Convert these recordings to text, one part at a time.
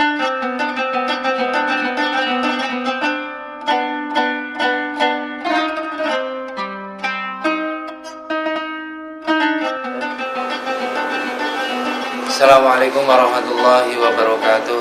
Assalamualaikum warahmatullahi wabarakatuh.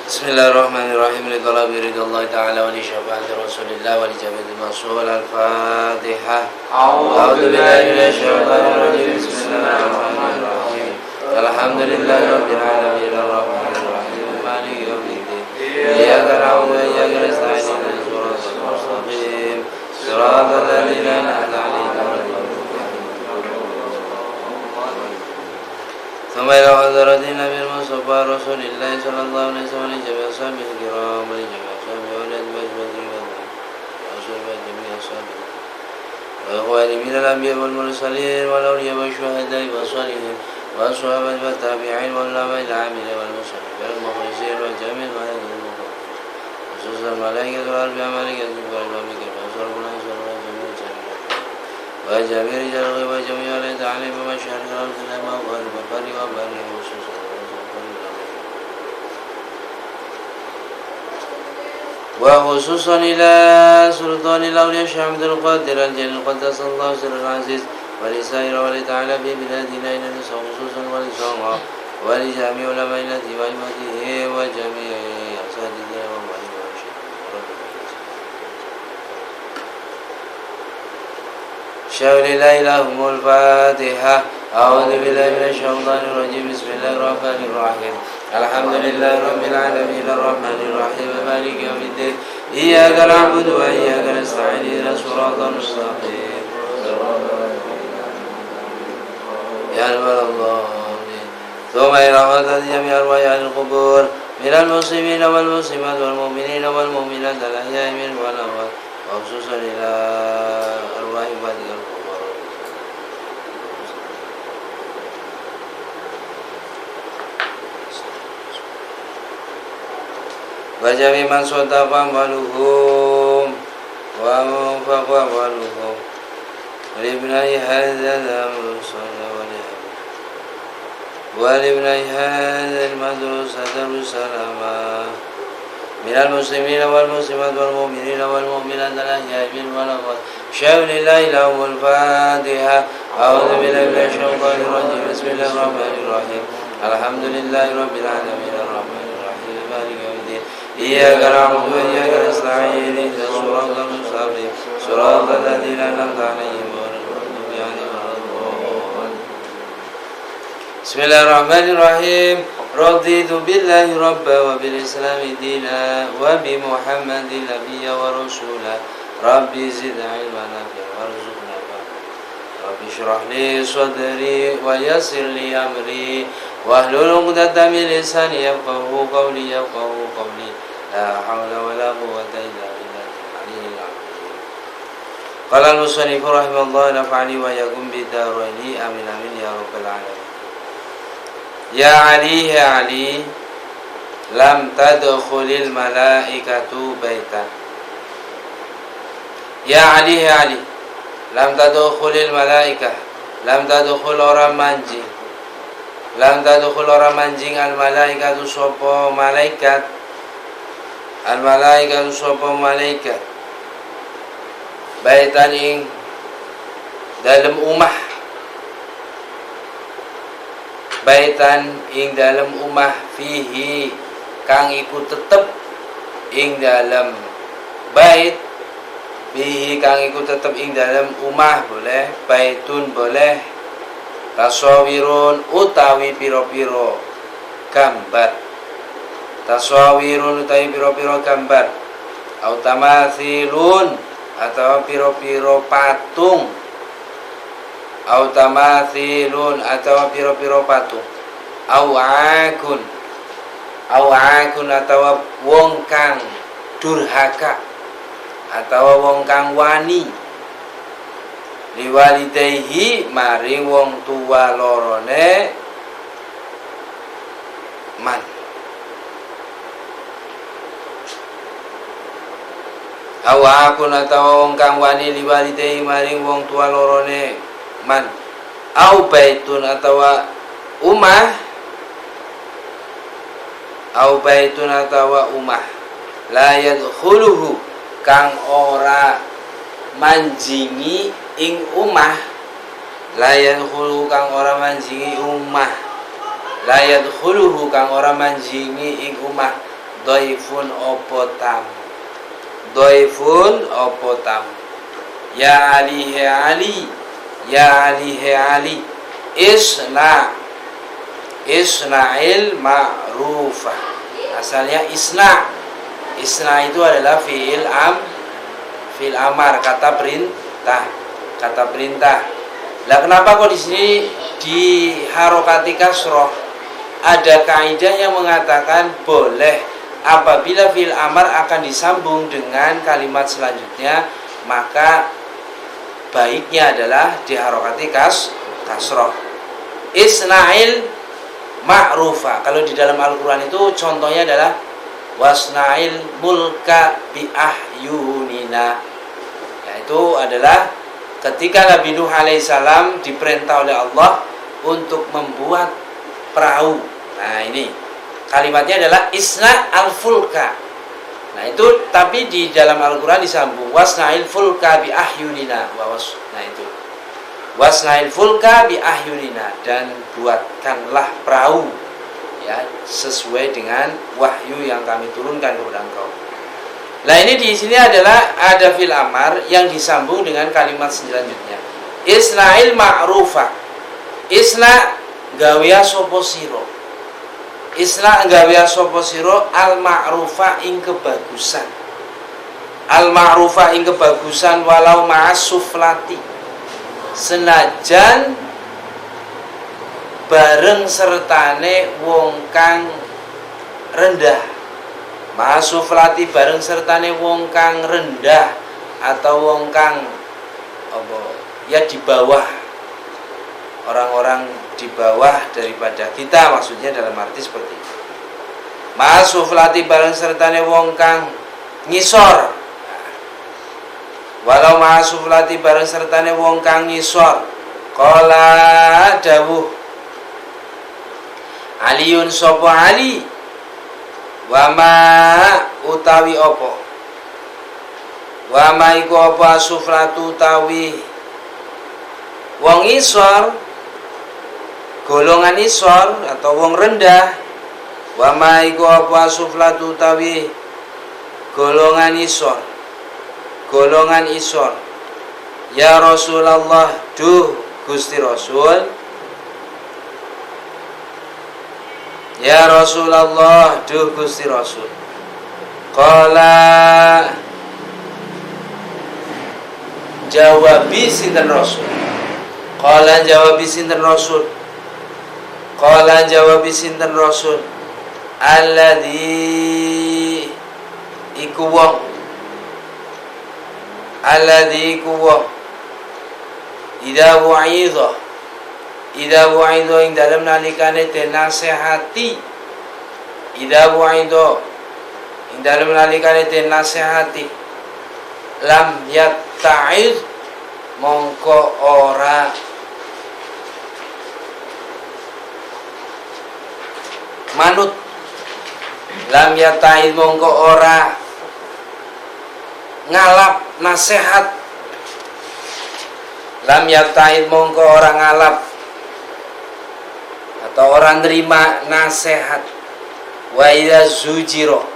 Bismillahirrahmanirrahim. Lidhalabi ridallahu ta'ala wa li syafa'ati rasulillah wa li jami'il masul. Al-Fatihah. A'udzu billahi minasy syaithanir rajim. Bismillahirrahmanirrahim. Alhamdulillahi rabbil alamin arrahmanir rahim maliki yaumiddin. Iyyaka na'budu wa iyyaka nasta'in. Shiratal mustaqim. Shiratal ladzina an'amta 'alaihim. ثم إلى حضرة النبي المصطفى رسول الله صلى الله عليه وسلم لجميع أصحابه الكرام ولجميع أصحابه والأزواج والذرية وجميع أصحابه وإخوانه من الأنبياء والمرسلين والأولياء والشهداء والصالحين والصحابة والتابعين والعلماء العاملين والمصلين والمخلصين وجميع المهاجرين خصوصا الملائكة والأنبياء ملائكة والملائكة وجميع رجال الغيب وجميع الذين عليهم ومشهد الأرض لما وقال وبر وبر وسوسا وخصوصا إلى سلطان الأولياء الشيخ عبد القادر الجليل قدس الله سر العزيز ولسائر ولتعالى في بلادنا إلى النساء خصوصا ولسوما ولجميع علمائنا وأئمته وجميع أساتذتنا ومعلمين شاء لله لهم الفاتحة. أعوذ بالله من الشيطان الرجيم. بسم الله الرحمن الرحيم. الحمد لله رب العالمين الرحمن الرحيم مالك يوم الدين. إياك نعبد وإياك نستعين اهدنا الصراط المستقيم يا رب العالمين. ثم إلى حضرة جميع أرواح أهل القبور من المسلمين والمسلمات والمؤمنين والمؤمنات الأحياء منهم والأموات وخصوصا إلى أرواح فاتح القبور وجميع من صدق أموالهم وأنفق أموالهم ولابني هذا الأمر ولابني هذا المدرسة السلامة من المسلمين والمسلمات والمؤمنين والمؤمنات الأحياء منهم والأموات شاء لله لهم الفاتحة. أعوذ بالله من الشيطان الرجيم. بسم الله الرحمن الرحيم. الحمد لله رب العالمين الرحمن الرحيم مالك يوم الدين. إياك نعبد وإياك نستعين اهدنا الصراط المستقيم صراط الذين أنعمت عليهم غير المغضوب عليهم ولا الضالين. بسم الله الرحمن الرحيم. رضيت بالله ربا وبالإسلام دينا وبمحمد نبيا ورسولا. ربي زد علما نافعا وارزقنا فهما. ربي اشرح لي صدري ويسر لي أمري واحلل عقدة من لساني يفقهوا قولي لا حول ولا قوة إلا بالله العلي العظيم. قال المصنف رحمه الله نفعني وإياكم بالدارين آمين آمين يا رب العالمين. Ya Ali, lam tadkhulil malaikatu baitan. Ya Ali, lam tadkhulil malaikah. Lam tadkhul orang manjing. Lam tadkhul orang manjing al malaikatu sapa malaikat. Al malaikatu sapa malaikat. Baitan ing dalam umah. Baitan ing dalam umah fihi kang iku tetep ing dalam bait fihi kang iku tetep ing dalam umah boleh baitun boleh tasawirun utawi piro-piro gambar tasawirun utawi piro-piro gambar au tamathilun atau piro-piro patung au tamathilun atau piro-piro patung au akun atau wong kang durhaka atau wong kang wani liwalidayhi maring wong tua lorone man au akun atau wong kang wani liwalidayhi maring wong tua lorone man au baitun atau umah au baitun atawa umah la yadkhuluhu kang ora manjingi ing umah, la yadkhuluhu kang ora manjingi umah, la yadkhuluhu kang ora manjingi ing umah dhaifun apa tamu, dhaifun apa tamu. Ya Ali he Ali, ya Ali he Ali, Isna'il ma'rufah. Asalnya isna. Isna itu adalah fi'il amar, kata perintah. Lah kenapa kok di sini diharokati kasroh? Ada kaidah yang mengatakan boleh apabila fi'il amar akan disambung dengan kalimat selanjutnya, maka baiknya adalah diharokati kasroh. Isna'il ma'rufa. Kalau di dalam Al-Quran itu contohnya adalah wasna'il mulka bi ahyunina. Yaitu adalah ketika Nabi Nuh alaihissalam diperintah oleh Allah untuk membuat perahu. Nah ini kalimatnya adalah isna al-fulka. Nah itu tapi di dalam Al-Quran disambung wasna'il fulka bi ahyunina. Nah itu wasnail fulka bi ahyunina, dan buatkanlah perahu ya sesuai dengan wahyu yang kami turunkan kepada engkau. Nah ini di sini adalah ada fil amar yang disambung dengan kalimat selanjutnya. Isna'il ma'rufa. Isna gawiya sapa sira. Isna gawiya sapa sira al ma'rufa ing kebagusan. Al ma'rufa ing kebagusan walau ma'as suflati. Senajan bareng sertane wong kang rendah. Masuflati bareng sertane wong kang rendah atau wong kang apa ya di bawah, orang-orang di bawah daripada kita, maksudnya dalam arti seperti itu. Masuflati bareng sertane wong kang ngisor. Walau ma'asuflati bareng sertane wong kang ngisor. Qala dawuh Aliun sopo Ali, wama utawi opo, wama iku opo asuflatu utawi wong ngisor, golongan ngisor atau wong rendah. Wama iku opo asuflatu utawi golongan ngisor, golongan isor. Ya Rasulullah, duh Gusti Rasul. Ya Rasulullah, duh Gusti Rasul. Qala jawabi sinten Rasul. Qala jawabi sinten Rasul. Qala jawabi sinten Rasul. Alladzi iku wong, alladzi kuwa idza wa'idha ing dalam nalikane den nasihati, idza wa'idha ing dalam nalikane den nasihati, lam yatta'iz mongko ora manut, lam yatta'iz mongko ora ngalap nasihat, lam yattaid mongko orang ngalap atau orang nerima nasihat. Wa idza zujiro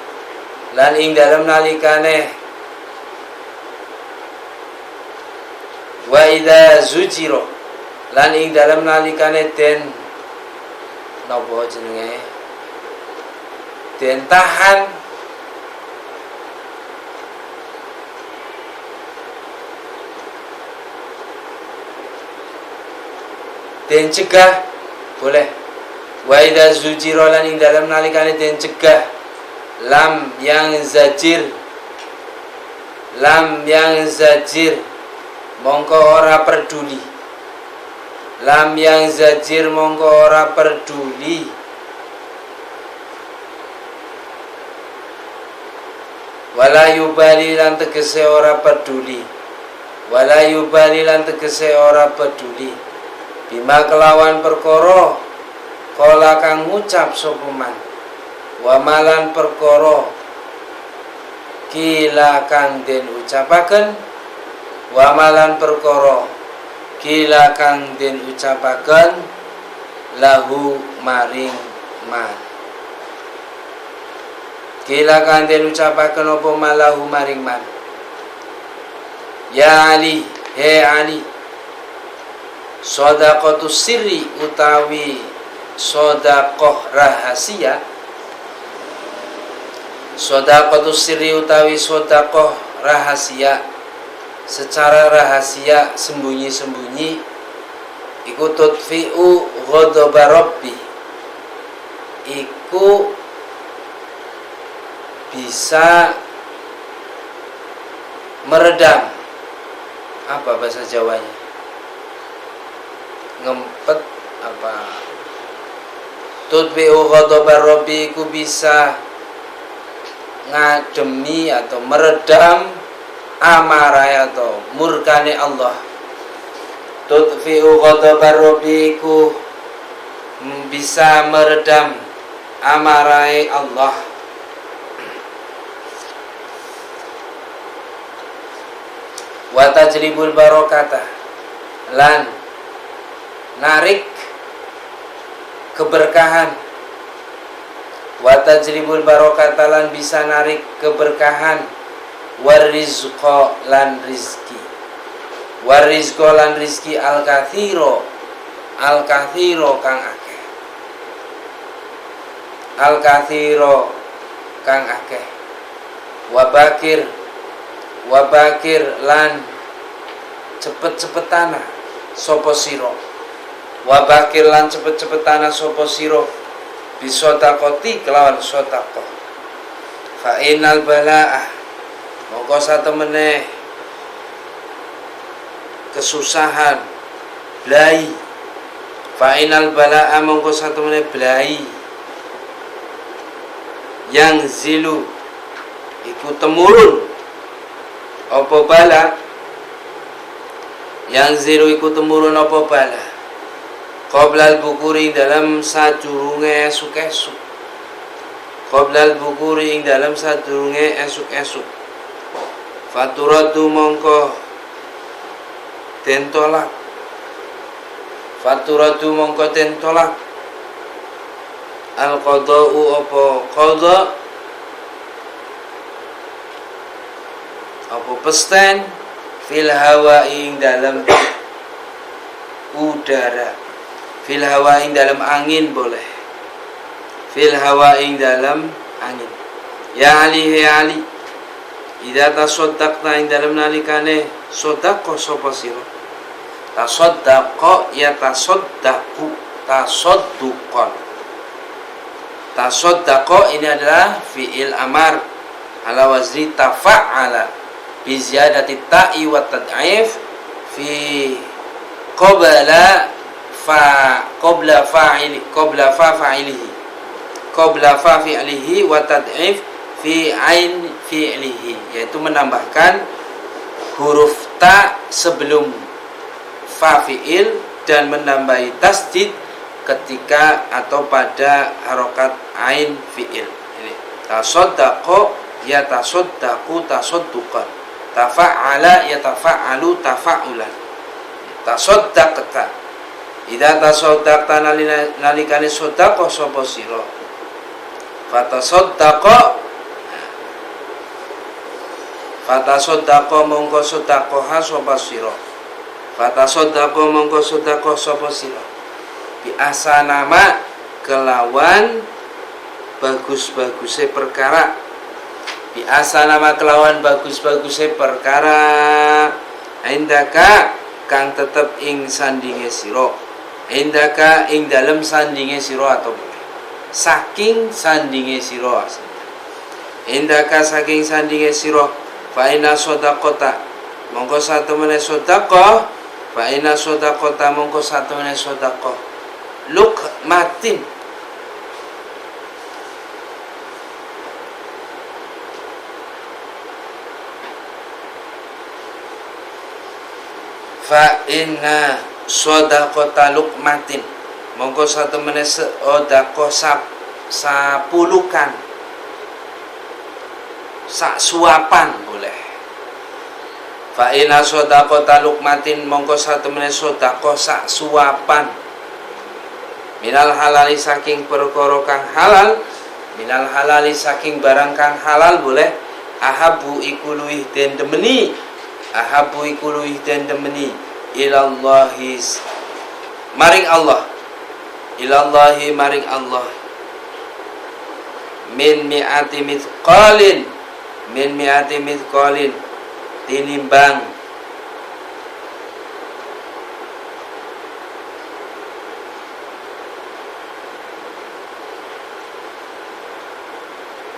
lan ing dalam nalikane, wa idza zujiro lan ing dalam nalikane den napa jenenge, den tahan, den cegah, boleh. Wa idza zujira lan ing dalam nalikane den cegah, lam yang zajir, lam yang zajir mongko ora peduli, lam yang zajir mongko ora peduli. Wala yubali lan tegese ora peduli, wala yubali lan tegese ora peduli. Bima kelawan perkara kala kang ngucap sapa man, wa malan perkara kila kang den ucapaken, wa malan perkara kila kang den ucapaken lahu maring man. Kila kang den ucapaken apa malahu maring man. Ya Ali, he Ali, shadaqatus sirri utawi sedekah rahasia, sedekahus sirri utawi sedekah rahasia, secara rahasia sembunyi-sembunyi, iku tudfi'u ghadaba rabbi, iku bisa meredam, apa bahasa Jawanya, ngempet apa, tudfi'u ghadaba rabbi, iku bisa ngademi atau meredam amarah atau murkane Allah. Tudfi'u ghadabar rabbiku bisa meredam amarah Allah. Wa tajlibul barokata, lan narik keberkahan. Wa tajlibul barokata, lan bisa narik keberkahan. Warizqa, lan rizki. Warizqa, lan rizki al-kathiro, al-kathiro kang akeh, al-kathiro kang akeh. Wabakir, wabakir, lan cepet-cepetana sopo siro. Wabakir, lan cepet-cepetana sopo siro bisodakoti kelawan sodako. Fa inal bala'ah, mongko satemene kesusahan blai. Fa inal bala'ah, mongko satemene blai yang zilu iku temurun apa bala, yang zilu iku temurun apa bala qoblal bukuri dalam sadurunge esuk-esuk, qoblal bukuri ing dalam sadurunge esuk-esuk. Faturadu mongko den tolak, faturadu mongko den tolak al qada'u apa qada, apa pesten fil hawa ing dalam udara, fil hawa ing dalam angin boleh, fil hawa ing dalam angin. Ya Ali, he Ali, idza tasaddaqta ing dalam nalikane sedekah sapa sira. Tasaddaqa ya tasaddaqu, tasadduqan. Tasaddaqa ini adalah fi'il amar ala wazni tafa'ala bi ziyadati ta'i wa tad'if fi qabla fa'ili, qabla fa fa'ilihi, qabla fa fi'lihi wa tad'if fi ain fi'lihi, yaitu menambahkan huruf ta sebelum fa fi'il dan menambahi tasdid ketika atau pada harokat ain fi'il. Ini tasaddaqo ya tasaddaqu tasadduqan, tafa'ala ya tafa'alu tafa'ulan. Tasaddaqta, idza tasaddaqta nalikane sedekah sapa sira. Fatasaddaqa mongko sedekah sapa sira. Fatasaddaqa mongko sedekah sapa sira. Bi asanama kelawan bagus-baguse perkara. Bi asanama kelawan bagus-baguse perkara. Indaka kang tetep ing sandinge sira. Indaka ing dalem sandinge sira atau saking sandinge sira. Indaka saking sandinge sira. Fa inna shadaqata mongko satemene sedekah, fa inna shadaqata mongko satemene sedekah luk matin fa inna shadaqata luk matin mongko satemene sedekah sapulukan, sak suapan boleh. Fa inna shadaqata luqmatin mongko satemene sedekah sak suapan minal halali saking perkara kang halal, minal halali saking barang kang halal boleh. Ahabu iku luwih den demeni, ahabu iku luwih den demeni ilallahi maring Allah, ilallahi maring Allah min mi'ati mithqalin, min mi'ati mithqalin tinimbang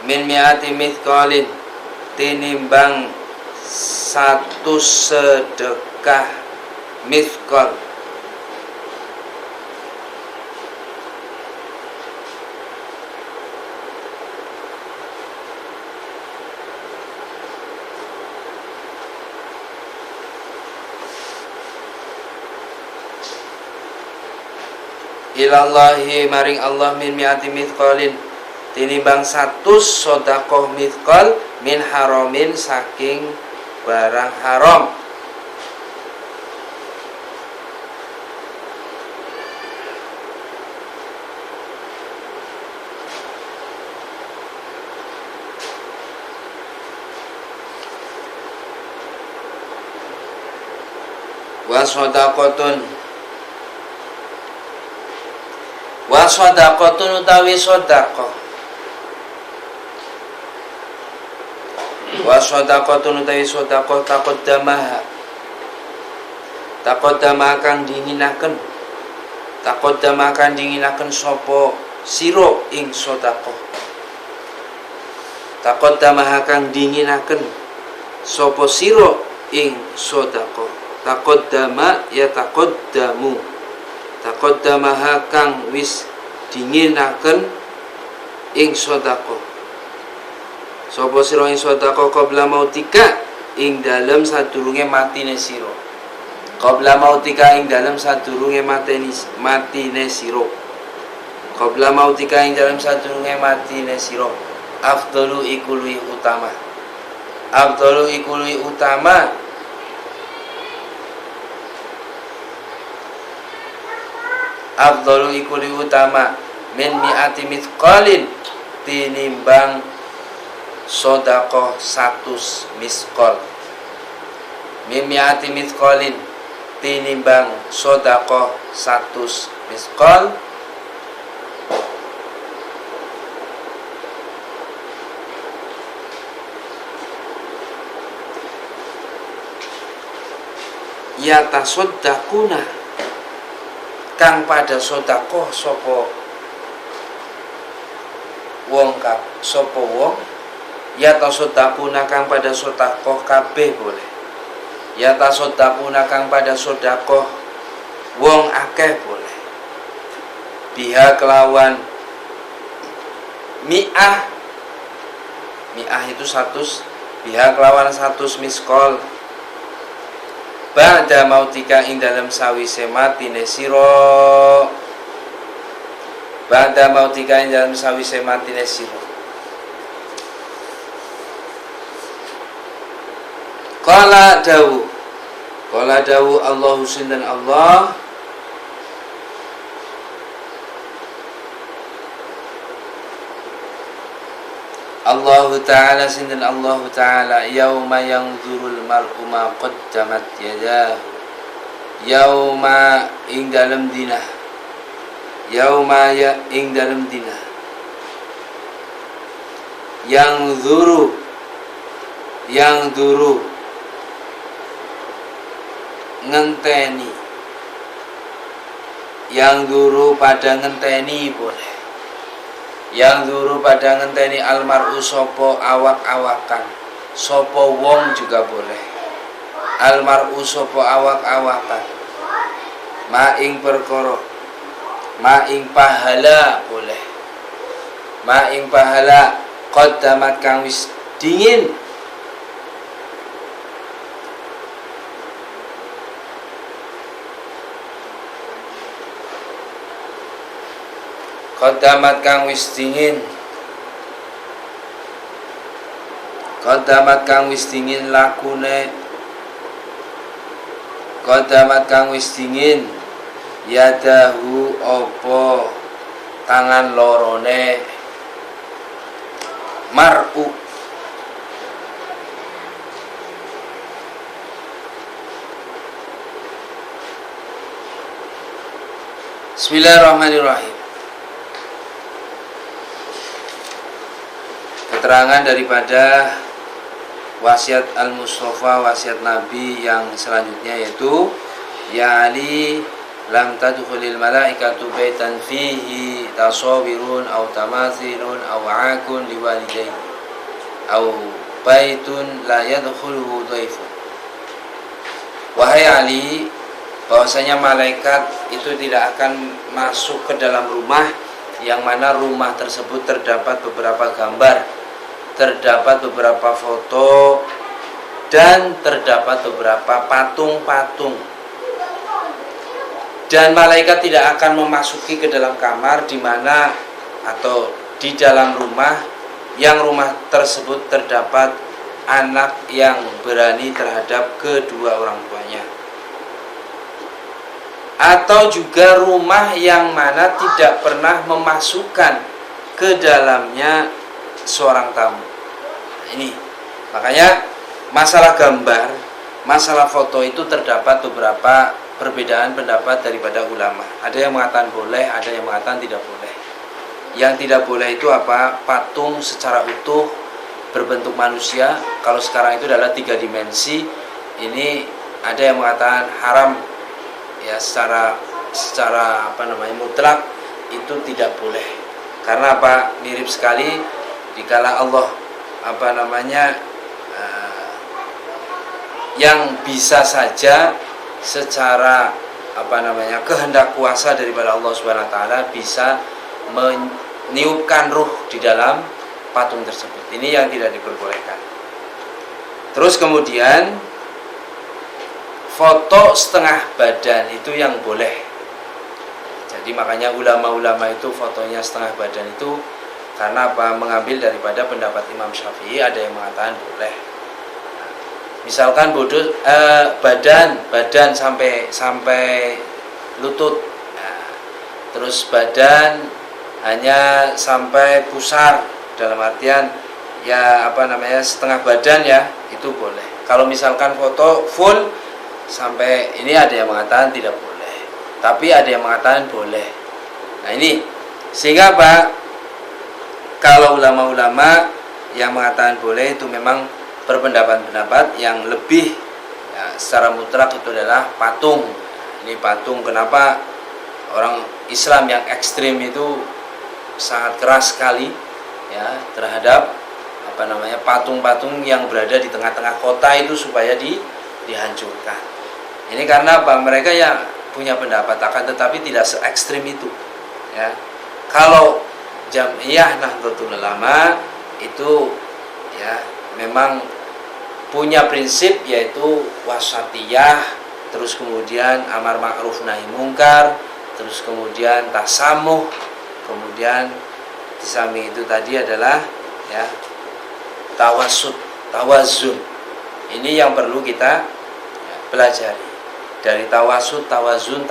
min mi'ati mithqalin tinimbang satu sedekah mithqal. Ilallahi maring Allah min mi'ati mithqalin tinimbang 100 sedekah mithqal min haramin saking barang haram. Wa shadaqatun utawi sedekah, wa shadaqatun utawi sedekah taqaddama kang dinginaken, taqaddama kang dinginaken sapa sira ing sedekah, taqaddama kang dinginaken sapa sira ing sedekah. Taqaddama ya taqaddamu, taqaddama kang wis dinginaken ing sedekah sapa sira ing sedekah qabla mautika ing dalem sadurunge matine sira, qabla mautika ing dalem sadurunge matine sira, qabla mautika ing dalem sadurunge matine sira. Afdalu iku luwih utama, afdalu iku luwih utama, afdalu iku luwih utama min mi'ati mithqalin tinimbang sedekah 100 misqal, min mi'ati mithqalin tinimbang sedekah 100 misqal. Ya tasaddaquna kang pada sedekah sapa wong sapa wong, ya tasaddaquna kang pada sedekah kabeh boleh, ya tasaddaquna kang pada sedekah wong akeh boleh. Biha kelawan mi'ah, mi'ah itu 100, biha kelawan 100 miskol ba'da mautika ing dalam sawise matine sira, ba'da mautika ing dalam sawise matine sira. Qala dawu Allahu sinten Allah Allah Ta'ala sinten Allah Ta'ala yauma yanzurul mar'u ma qaddamat yadahu, yauma ing dalem dina, yauma ya ing dalem dina, yang duru ngenteni, yang duru pada ngenteni boleh, yang duru pada ngenteni almaru sopo awak-awakan, sopo wong juga boleh, almaru sopo awak-awakan, maing perkoro, maing pahala boleh, maing pahala qaddamat kang wis dingin Qaddamat kang wis dingin. Qaddamat kang wis dingin lakune. Qaddamat kang wis dingin yadahu opo tangan lorone mar'u. Bismillahirrahmanirrahim. Keterangan daripada wasiat al-Mustafa, wasiat Nabi yang selanjutnya yaitu ya Ali lam tadkhulil malaikatu baitan fihi tasawirun aw tamathilun aw akun liwalidayhi aw baitun la yadkhuluhu dhaifun. Wahai Ali, bahwasanya malaikat itu tidak akan masuk ke dalam rumah yang mana rumah tersebut terdapat beberapa gambar, terdapat beberapa foto, dan terdapat beberapa patung-patung. Dan malaikat tidak akan memasuki ke dalam kamar di mana atau di dalam rumah yang rumah tersebut terdapat anak yang berani terhadap kedua orang tuanya, atau juga rumah yang mana tidak pernah memasukkan ke dalamnya seorang tamu. Ini makanya masalah gambar, masalah foto itu terdapat beberapa perbedaan pendapat daripada ulama. Ada yang mengatakan boleh, ada yang mengatakan tidak boleh. Yang tidak boleh itu apa? Patung secara utuh berbentuk manusia. Kalau sekarang itu adalah 3 dimensi. Ini ada yang mengatakan haram ya, secara mutlak itu tidak boleh. Karena apa? Mirip sekali dikala Allah yang bisa saja secara kehendak kuasa daripada Allah Subhanahu wa taala bisa meniupkan ruh di dalam patung tersebut. Ini yang tidak diperbolehkan. Terus kemudian foto setengah badan itu yang boleh. Jadi makanya ulama-ulama itu fotonya setengah badan itu karena apa? Mengambil daripada pendapat Imam Syafi'i, ada yang mengatakan boleh. Misalkan badan sampai lutut. Nah, terus badan hanya sampai pusar, dalam artian ya setengah badan ya, itu boleh. Kalau misalkan foto full sampai ini, ada yang mengatakan tidak boleh, tapi ada yang mengatakan boleh. Nah ini sehingga apa? Kalau ulama-ulama yang mengatakan boleh itu memang berpendapat-pendapat yang lebih ya, secara mutlak itu adalah patung. Ini patung, kenapa orang Islam yang ekstrim itu sangat keras sekali ya terhadap patung-patung yang berada di tengah-tengah kota itu supaya dihancurkan. Ini karena apa? Mereka ya punya pendapat, akan tetapi tidak se ekstrim itu ya. Kalau Jam'iyah Nahdlatul Ulama itu ya memang punya prinsip yaitu wasatiyah, terus kemudian amar ma'ruf nahi mungkar, terus kemudian tasamuh, kemudian di samping itu tadi adalah ya tawazun. Ini yang perlu kita ya, pelajari. Dari tawazun,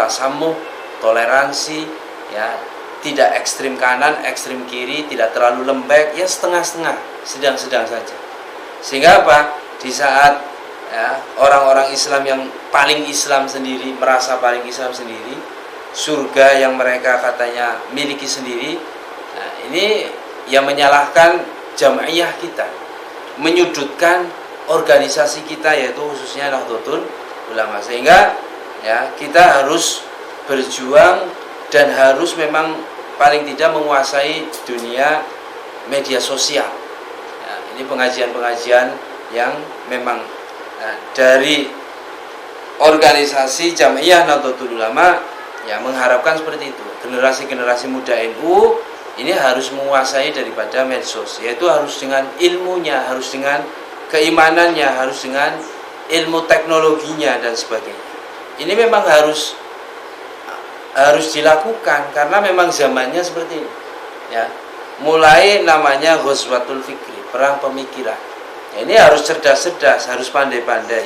tasamuh, toleransi ya, tidak ekstrim kanan, ekstrim kiri, tidak terlalu lembek, ya setengah-setengah, sedang-sedang saja. Sehingga apa? Di saat ya, orang-orang Islam yang paling Islam sendiri, merasa paling Islam sendiri, surga yang mereka katanya miliki sendiri, nah ini yang menyalahkan Jam'iyah kita, menyudutkan organisasi kita, yaitu khususnya Nahdlatul Ulama. Sehingga ya kita harus berjuang dan harus memang paling tidak menguasai dunia media sosial ya, ini pengajian-pengajian yang memang dari organisasi Jam'iyah Nahdlatul Ulama ya mengharapkan seperti itu. Generasi-generasi muda NU ini harus menguasai daripada medsos, yaitu harus dengan ilmunya, harus dengan keimanannya, harus dengan ilmu teknologinya dan sebagainya. Ini memang harus harus dilakukan karena memang zamannya seperti ini ya. Mulai namanya ghazwatul fikri, perang pemikiran ya, ini harus cerdas-cerdas, harus pandai-pandai.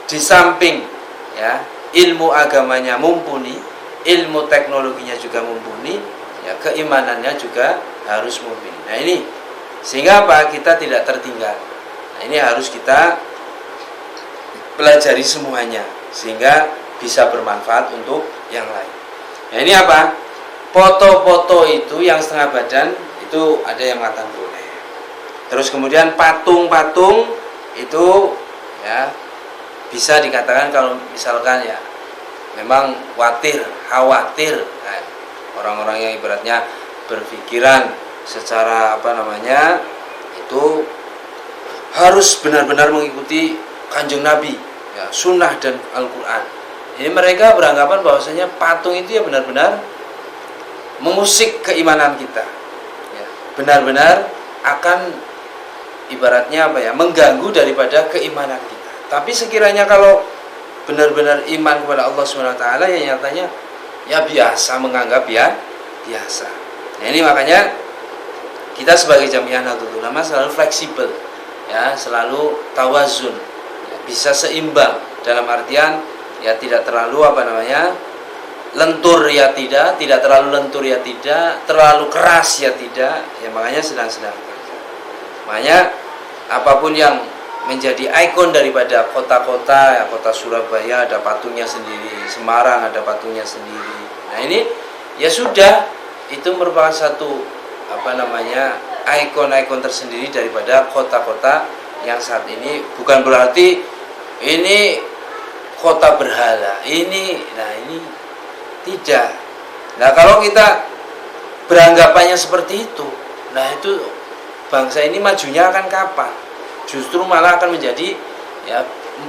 Di samping ya ilmu agamanya mumpuni, ilmu teknologinya juga mumpuni ya, keimanannya juga harus mumpuni. Nah ini sehingga apa, kita tidak tertinggal. Nah ini harus kita pelajari semuanya sehingga bisa bermanfaat untuk yang lain. Nah ini apa? Foto-foto itu yang setengah badan itu ada yang mengatakan boleh. Terus kemudian patung-patung itu ya bisa dikatakan kalau misalkan ya memang khawatir nah, orang-orang yang ibaratnya berpikiran secara itu harus benar-benar mengikuti Kanjeng Nabi ya, sunnah dan Al-Quran. Ini mereka beranggapan bahwasanya patung itu ya benar-benar mengusik keimanan kita ya, benar-benar akan ibaratnya mengganggu daripada keimanan kita. Tapi sekiranya kalau benar-benar iman kepada Allah SWT ya nyatanya ya biasa, menganggap ya biasa. Nah ini makanya kita sebagai Jamiah Nahdlatul Ulama selalu fleksibel ya, selalu tawazun ya, bisa seimbang dalam artian ya tidak terlalu lentur ya tidak terlalu lentur ya tidak, terlalu keras ya tidak ya, makanya sedang-sedang. Makanya apapun yang menjadi ikon daripada kota-kota ya, kota Surabaya ada patungnya sendiri, Semarang ada patungnya sendiri. Nah ini ya sudah, itu merupakan satu ikon-ikon tersendiri daripada kota-kota yang saat ini. Bukan berarti ini kota berhala ini tidak. Nah kalau kita beranggapannya seperti itu, nah itu bangsa ini majunya akan kapan? Justru malah akan menjadi ya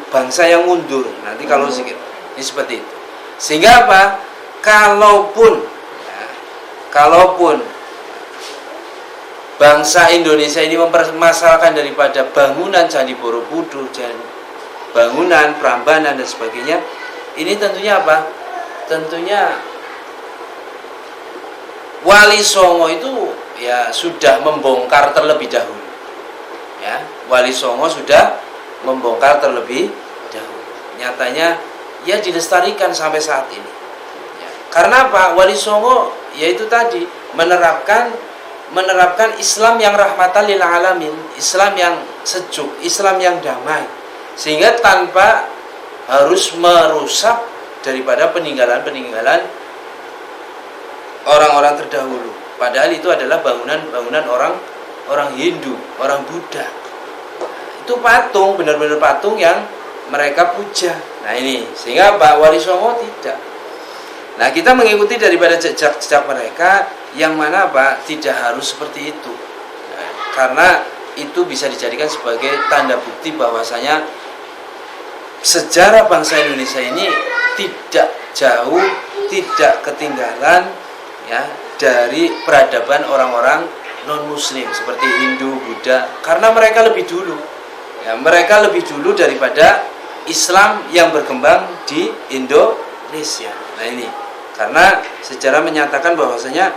bangsa yang mundur nanti kalau sedikit ini seperti itu. Sehingga apa? Kalaupun bangsa Indonesia ini mempermasalahkan daripada bangunan Candi Borobudur, bangunan Prambanan dan sebagainya, ini tentunya apa? Tentunya Wali Songo itu ya sudah membongkar terlebih dahulu. Ya, Wali Songo sudah membongkar terlebih dahulu. Nyatanya ya dilestarikan sampai saat ini. Ya, karena apa? Wali Songo yaitu tadi menerapkan Islam yang rahmatan lil alamin, Islam yang sejuk, Islam yang damai, sehingga tanpa harus merusak daripada peninggalan orang-orang terdahulu. Padahal itu adalah bangunan orang Hindu, orang Buddha. Itu patung, benar-benar patung yang mereka puja. Nah ini, sehingga Pak Wali Songo tidak. Nah kita mengikuti daripada jejak-jejak mereka yang mana tidak harus seperti itu. Nah, karena itu bisa dijadikan sebagai tanda bukti bahwasanya sejarah bangsa Indonesia ini tidak jauh, tidak ketinggalan ya dari peradaban orang-orang non-muslim seperti Hindu, Buddha, karena mereka lebih dulu ya, mereka lebih dulu daripada Islam yang berkembang di Indonesia. Nah ini karena sejarah menyatakan bahwasanya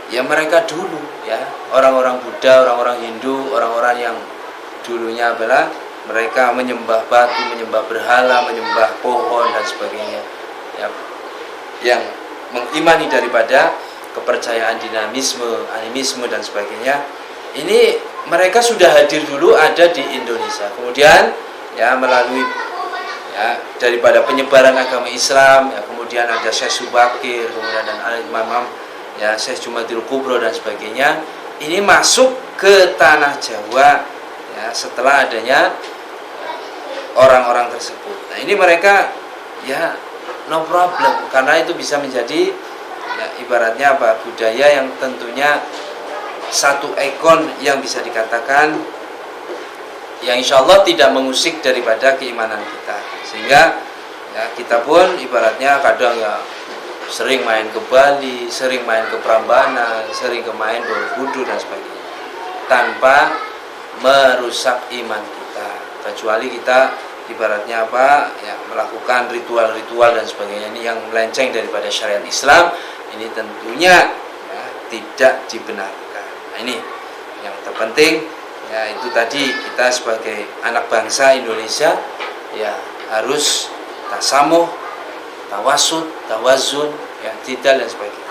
ya mereka dulu ya orang-orang Buddha, orang-orang Hindu, orang-orang yang dulunya adalah mereka menyembah batu, menyembah berhala, menyembah pohon dan sebagainya ya, yang mengimani daripada kepercayaan dinamisme, animisme dan sebagainya. Ini mereka sudah hadir dulu ada di Indonesia. Kemudian ya melalui ya daripada penyebaran agama Islam ya, kemudian ada Syekh Subakir, kemudian ada Imam ya Syekh Jumadil Kubro dan sebagainya. Ini masuk ke tanah Jawa ya setelah adanya orang-orang tersebut. Nah ini mereka ya no problem, karena itu bisa menjadi ya, ibaratnya budaya yang tentunya satu ikon yang bisa dikatakan yang insya Allah tidak mengusik daripada keimanan kita. Sehingga ya, kita pun ibaratnya kadang ya sering main ke Bali, sering main ke Prambanan, sering ke main Borobudur dan sebagainya tanpa merusak iman kita, kecuali kita ibaratnya apa ya, melakukan ritual-ritual dan sebagainya, ini yang melenceng daripada syariat Islam, ini tentunya ya, tidak dibenarkan. Nah, ini yang terpenting ya, itu tadi kita sebagai anak bangsa Indonesia ya harus tasamuh, tawasud, tawazun, ya tidak dan sebagainya.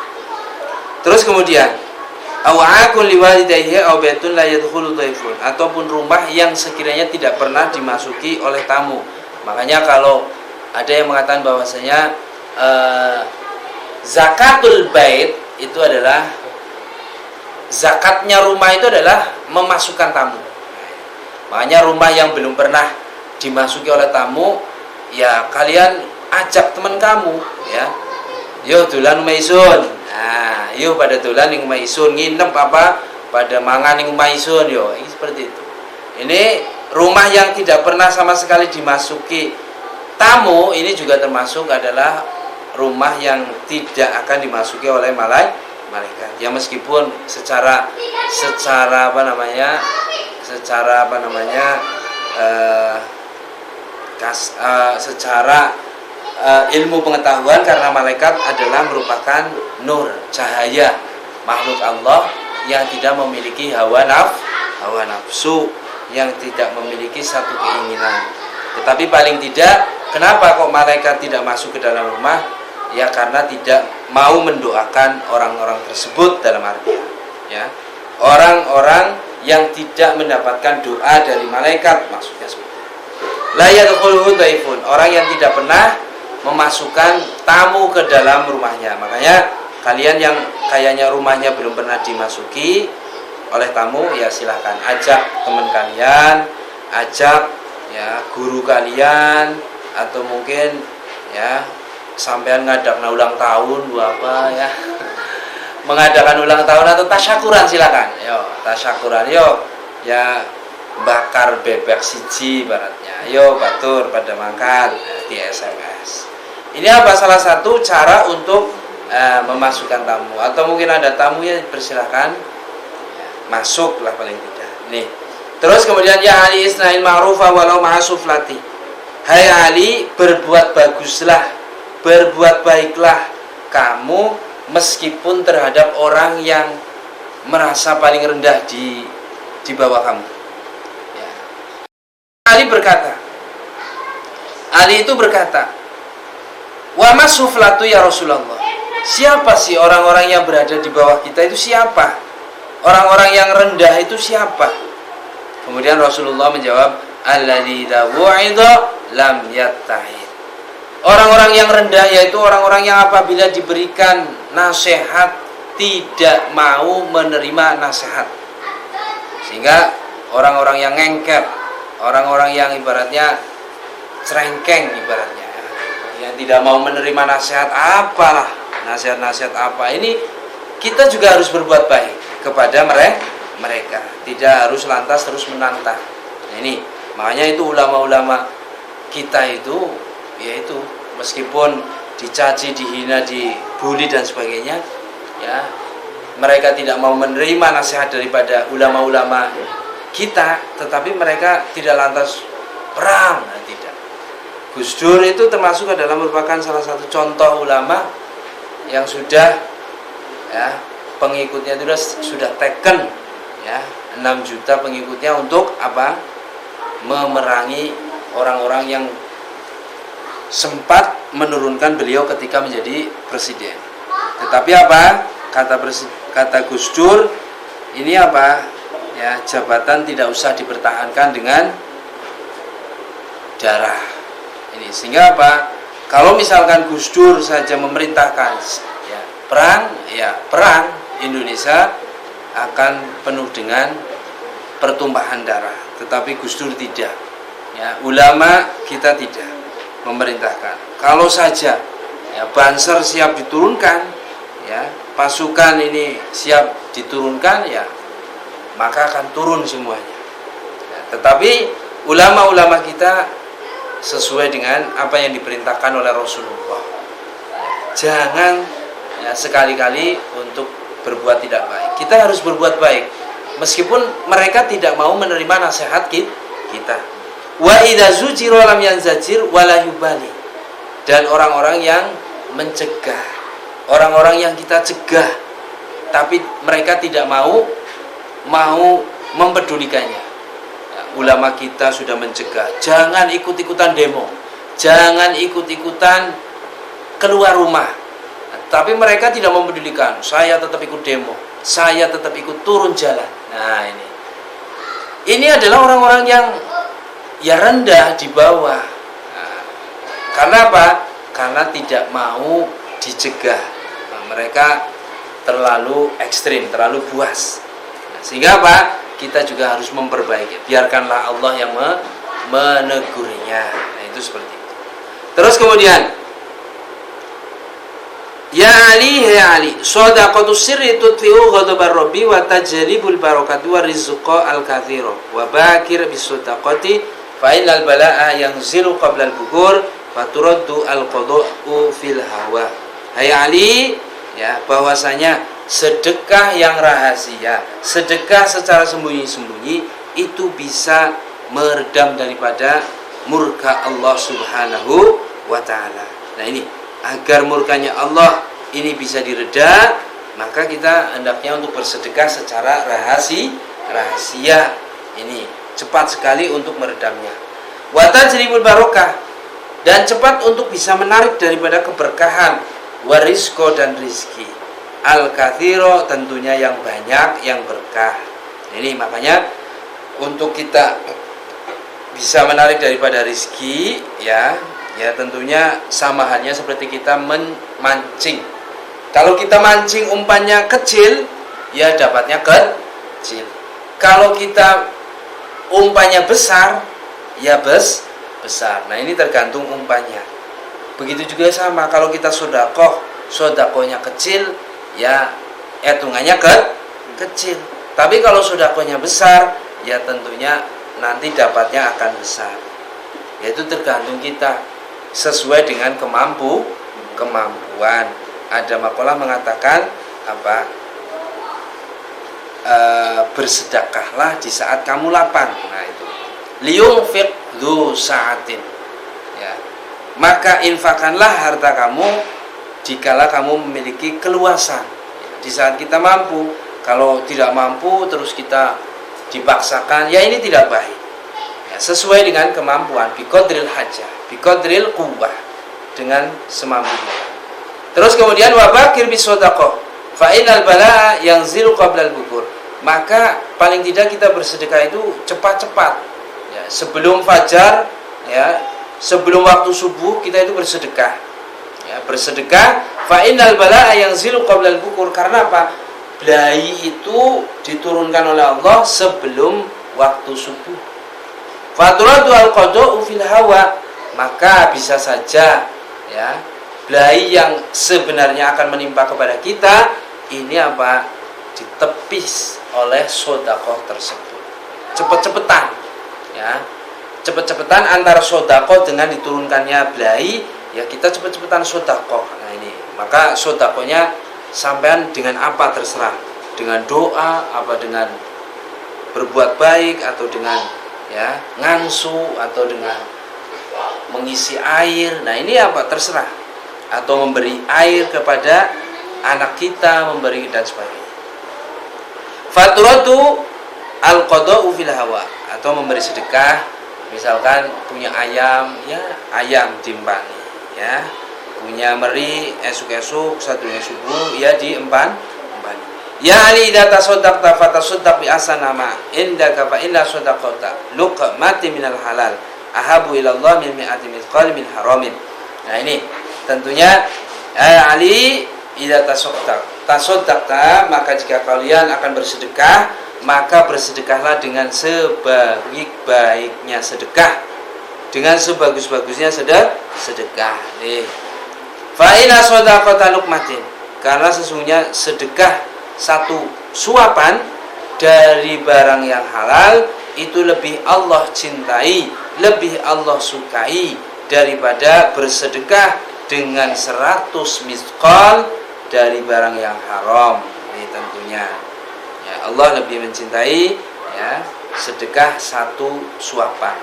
Terus kemudian awa'akun liwalidayhi aw baitun la yadkhulu dhaifun, ataupun rumah yang sekiranya tidak pernah dimasuki oleh tamu. Makanya kalau ada yang mengatakan bahwasanya zakatul bait itu adalah zakatnya rumah itu adalah memasukkan tamu. Makanya rumah yang belum pernah dimasuki oleh tamu, ya kalian ajak teman kamu ya. Yo dolan maisun. Nah, yo pada dolan ning maisun, nginep apa pada mangan ning maisun yo. Ini seperti itu. Ini rumah yang tidak pernah sama sekali dimasuki tamu, ini juga termasuk adalah rumah yang tidak akan dimasuki oleh malaikat. Ya meskipun secara ilmu pengetahuan, karena malaikat adalah merupakan nur, cahaya makhluk Allah yang tidak memiliki hawa nafsu, yang tidak memiliki satu keinginan. Tetapi paling tidak, kenapa kok malaikat tidak masuk ke dalam rumah? Ya karena tidak mau mendoakan orang-orang tersebut, dalam artian ya orang-orang yang tidak mendapatkan doa dari malaikat, maksudnya seperti itu. La yadkhuluhu dhaifun, orang yang tidak pernah memasukkan tamu ke dalam rumahnya. Makanya kalian yang kayaknya rumahnya belum pernah dimasuki oleh tamu, ya silahkan ajak teman kalian, ajak ya guru kalian, atau mungkin ya sampean ngadakna ulang tahun apa ya, mengadakan ulang tahun atau tasyakuran, silakan. Yo tasyakuran, yo ya bakar bebek siji baratnya, yo batur pada makan di SMS. Ini apa salah satu cara untuk memasukkan tamu, atau mungkin ada tamu ya persilahkan ya, masuklah paling tidak. Nih. Terus kemudian ya Ali isna'il ma'rufa walau ma'asuflati. Hai Ali, berbuat baguslah, berbuat baiklah kamu meskipun terhadap orang yang merasa paling rendah di bawah kamu. Ya. Ali itu berkata, wa masuflatu ya Rasulullah. Siapa sih orang-orang yang berada di bawah kita itu siapa? Orang-orang yang rendah itu siapa? Kemudian Rasulullah menjawab, alladzi idza wu'idha lam yattahid. Orang-orang yang rendah yaitu orang-orang yang apabila diberikan nasihat tidak mau menerima nasihat. Sehingga orang-orang yang ngengker, orang-orang yang ibaratnya cerengkeng ibaratnya, yang tidak mau menerima nasihat, apalah nasihat-nasihat apa, ini kita juga harus berbuat baik kepada mereka, tidak harus lantas terus menantang. Nah, ini makanya itu ulama-ulama kita itu, yaitu meskipun dicaci, dihina, dibully dan sebagainya, ya mereka tidak mau menerima nasihat daripada ulama-ulama kita, tetapi mereka tidak lantas perang, tidak. Gus Dur itu termasuk adalah merupakan salah satu contoh ulama yang sudah ya pengikutnya itu sudah taken ya 6 juta pengikutnya untuk apa? Memerangi orang-orang yang sempat menurunkan beliau ketika menjadi presiden. Tetapi apa? Kata Gus Dur, ini apa? Ya, jabatan tidak usah dipertahankan dengan darah. Ini sehingga apa? Kalau misalkan Gus Dur saja memerintahkan ya perang, Indonesia akan penuh dengan pertumpahan darah. Tetapi Gus Dur tidak. Ya, ulama kita tidak memerintahkan. Kalau saja ya Banser siap diturunkan, ya pasukan ini siap diturunkan, ya maka akan turun semuanya. Ya, tetapi ulama-ulama kita sesuai dengan apa yang diperintahkan oleh Rasulullah. Jangan ya, sekali-kali untuk berbuat tidak baik. Kita harus berbuat baik meskipun mereka tidak mau menerima nasihat kita. Wa idza zujira lam yanzajir wala yubali. Dan orang-orang yang mencegah, orang-orang yang kita cegah tapi mereka tidak mau mempedulikannya. Ya, ulama kita sudah mencegah, jangan ikut-ikutan demo, jangan ikut-ikutan keluar rumah. Tapi mereka tidak mempedulikan, saya tetap ikut demo, saya tetap ikut turun jalan. Nah, ini adalah orang-orang yang ya rendah di bawah. Nah, karena apa? Karena tidak mau dicegah. Nah, mereka terlalu ekstrim, terlalu buas. Nah, sehingga apa? Kita juga harus memperbaiki. Biarkanlah Allah yang menegurnya. Nah, itu seperti itu. Terus kemudian, ya Ali, shadaqatu sirri tutfi'u ghadabar rabbi wa tajlibul barakati wa rizqa al-katsira wa bakir bis shadaqati fa innal balaa yanzilu qabla al-bukur fa turaddu al-qada'u fil hawa. Hai Ali, ya, bahwasanya sedekah yang rahasia, sedekah secara sembunyi-sembunyi itu bisa meredam daripada murka Allah Subhanahu wa taala. Nah, ini agar murkanya Allah ini bisa direda, maka kita hendaknya untuk bersedekah secara rahasia. Ini cepat sekali untuk meredamnya. Wa tajribul barokah, dan cepat untuk bisa menarik daripada keberkahan, warizqo dan rizki, al-katsiro tentunya yang banyak, yang berkah. Ini makanya untuk kita bisa menarik daripada rizki, ya tentunya sama halnya seperti kita memancing. Kalau kita mancing umpannya kecil, ya dapatnya kecil. Kalau kita umpannya besar, ya besar. Nah, ini tergantung umpannya. Begitu juga sama kalau kita sodakohnya kecil, ya hitungannya kecil. Tapi kalau sodakohnya besar, ya tentunya nanti dapatnya akan besar. Yaitu tergantung kita, sesuai dengan kemampuan. Ada makalah mengatakan apa? Bersedekahlah di saat kamu lapang. Nah, itu liyunfiq dzu sa'atin. Ya. Maka infakkanlah harta kamu dikala kamu memiliki keluasan. Di saat kita mampu. Kalau tidak mampu terus kita dipaksakan, ya ini tidak baik. Ya, sesuai dengan kemampuan, biqadril hajah, biqadril quwwah, dengan semampunya. Terus kemudian wabakir bisodaqah fa innal balaa yanzilu qabla al-bukur. Maka paling tidak kita bersedekah itu cepat-cepat, ya, sebelum fajar, ya, sebelum waktu subuh kita itu bersedekah, ya, bersedekah. Fa innal balaa yanzilu qabla al-bukur, karena apa? Belai itu diturunkan oleh Allah sebelum waktu subuh. Faturadu al-qada'u fil hawa, maka bisa saja, ya, belai yang sebenarnya akan menimpa kepada kita ini apa? Ditepis oleh sedekah tersebut. Cepet-cepetan, ya. Cepet-cepetan antara sedekah dengan diturunkannya belai, ya kita cepet-cepetan sedekah. Nah, ini. Maka sedekahnya sampean dengan apa terserah. Dengan doa, apa dengan berbuat baik, atau dengan, ya, ngangsu, atau dengan mengisi air. Nah, ini apa terserah. Atau memberi air kepada anak kita, memberi dan sebagainya. Faturatu al-qada'u fil hawa, atau memberi sedekah, misalkan punya ayam, ya ayam diempani, ya. Punya meri esuk-esuk satunya subuh, ya diempani. Ya Ali idza tasaddaqta fatasaddaq bi asanama indaka fa inna sadaqata luqmati minal halal ahabu ila Allah min mi'ati mithqal min haramin. Nah, ini tentunya Ali idza tasaddaqta, maka jika kalian akan bersedekah, maka bersedekahlah dengan sebaik-baiknya sedekah, dengan sebagus-bagusnya sedekah. Fa inna sadaqata luqmatin, karena sesungguhnya sedekah satu suapan dari barang yang halal itu lebih Allah cintai, lebih Allah sukai daripada bersedekah dengan 100 misqal dari barang yang haram. Ini tentunya, Allah lebih mencintai sedekah satu suapan.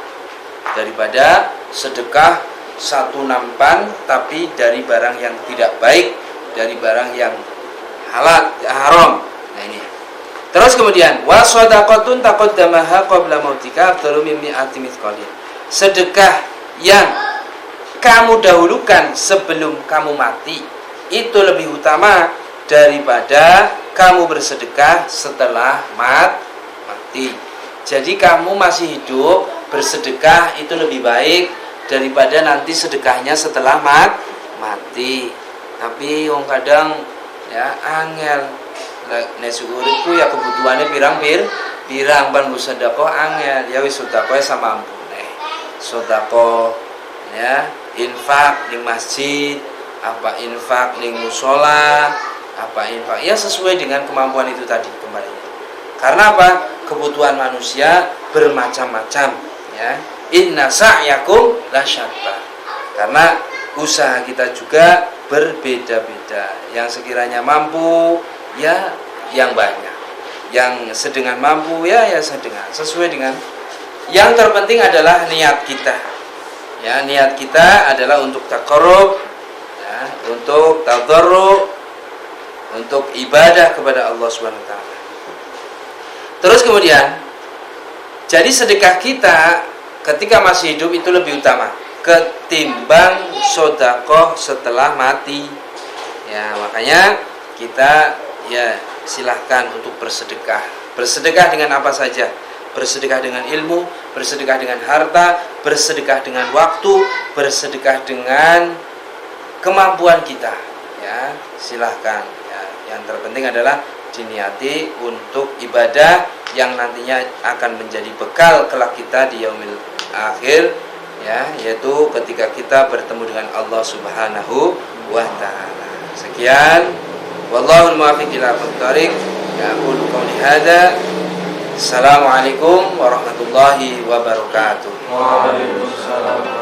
daripada sedekah satu nampan tapi dari barang yang tidak baik, dari barang yang halal, haram. Nah ini. Terus kemudian wa shadaqatun taqaddamaha qabla mautika afdalu min mi'ati mithqalin. Sedekah yang kamu dahulukan sebelum kamu mati itu lebih utama daripada kamu bersedekah setelah mati. Jadi kamu masih hidup bersedekah itu lebih baik daripada nanti sedekahnya setelah mati. Tapi wong kadang ya angel nek uripku ya kebutuhannya pirang ban sedekah angel ya wis sedekah sama ampune. Sedekah ya infak di masjid, apa infak di mushola, apa infak ya sesuai dengan kemampuan itu tadi kembali. Karena apa? Kebutuhan manusia bermacam-macam ya. Inna sa'yakum lasyatta. Karena usaha kita juga berbeda-beda. Yang sekiranya mampu ya yang banyak. Yang sedengan mampu ya sedengan. Sesuai dengan yang terpenting adalah niat kita. Ya, niat kita adalah untuk taqarrub ya, untuk tadarruk, untuk ibadah kepada Allah Subhanahu wa taala. Terus kemudian jadi sedekah kita ketika masih hidup itu lebih utama ketimbang sedekah setelah mati. Ya, makanya kita ya silahkan untuk bersedekah. Bersedekah dengan apa saja? Bersedekah dengan ilmu, bersedekah dengan harta, bersedekah dengan waktu, bersedekah dengan kemampuan kita. Ya, silahkan. Ya, yang terpenting adalah diniati untuk ibadah yang nantinya akan menjadi bekal kelak kita di yaumil akhir ya, yaitu ketika kita bertemu dengan Allah Subhanahu wa taala. Sekian, wallahul muwaffiq ila aqwamit thoriq. Ya, aqulu qouli hadza. Assalamualaikum warahmatullahi wabarakatuh. Waalaikumsalam.